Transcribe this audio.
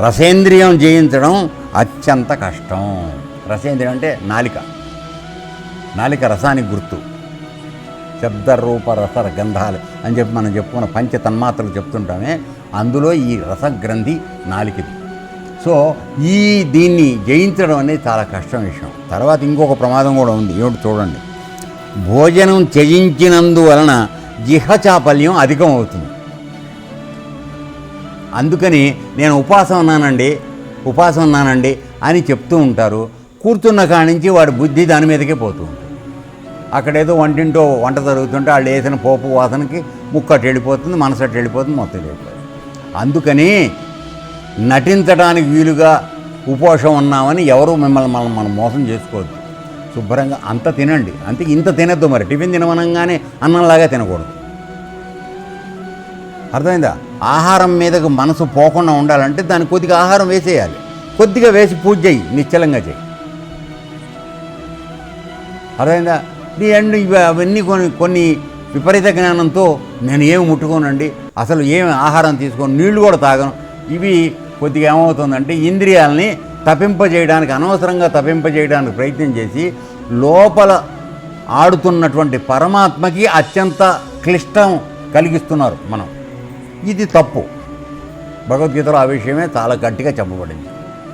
రసేంద్రియం జయించడం అత్యంత కష్టం. రసేంద్రియం అంటే నాలిక. నాలిక రసానికి గుర్తు. శబ్ద రూప రస గంధాలు అని చెప్పి మనం చెప్పుకున్న పంచ తన్మాత్రలు చెప్తుంటామే, అందులో ఈ రసగ్రంథి నాలికది. సో దీన్ని జయించడం అనేది చాలా కష్టం విషయం. తర్వాత ఇంకొక ప్రమాదం కూడా ఉంది, ఏమిటి చూడండి. భోజనం త్యజించినందువలన జిహ్వచాపల్యం అధికం అవుతుంది. అందుకని నేను ఉపవాసం ఉన్నానండి అని చెప్తూ ఉంటారు. కూర్చున్న కాడి నుంచి వాడి బుద్ధి దాని మీదకే పోతూ ఉంటుంది. అక్కడేదో వంటింటో వంట జరుగుతుంటే వాళ్ళు వేసిన పోపు వాసనకి ముక్కటి వెళ్ళిపోతుంది, మనసటి వెళ్ళిపోతుంది, మొత్తం వెళ్ళిపోతుంది. అందుకని నటించడానికి వీలుగా ఉపవాసం ఉన్నామని ఎవరు మిమ్మల్ని మనం మోసం చేసుకోవద్దు. శుభ్రంగా అంత తినండి, అంతే. ఇంత తినద్దు, మరి టిఫిన్ తినమనగానే అన్నంలాగా తినకూడదు. అర్థమైందా? ఆహారం మీదకు మనసు పోకుండా ఉండాలంటే దానికి కొద్దిగా ఆహారం వేసేయాలి. కొద్దిగా వేసి పూజ చేయి, నిశ్చలంగా చేయి. అర్థమైందా? అవన్నీ కొన్ని విపరీత జ్ఞానంతో నేను ఏమి ముట్టుకోనండి, అసలు ఏమి ఆహారం తీసుకోను, నీళ్లు కూడా తాగను, ఇవి కొద్దిగా ఏమవుతుందంటే ఇంద్రియాలని తప్పింపజేయడానికి, అనవసరంగా తప్పింపజేయడానికి ప్రయత్నం చేసి లోపల ఆడుతున్నటువంటి పరమాత్మకి అత్యంత క్లిష్టం కలిగిస్తున్నారు మనం. ఇది తప్పు. భగవద్గీతలో ఆ విషయమే చాలా గట్టిగా చెప్పబడింది.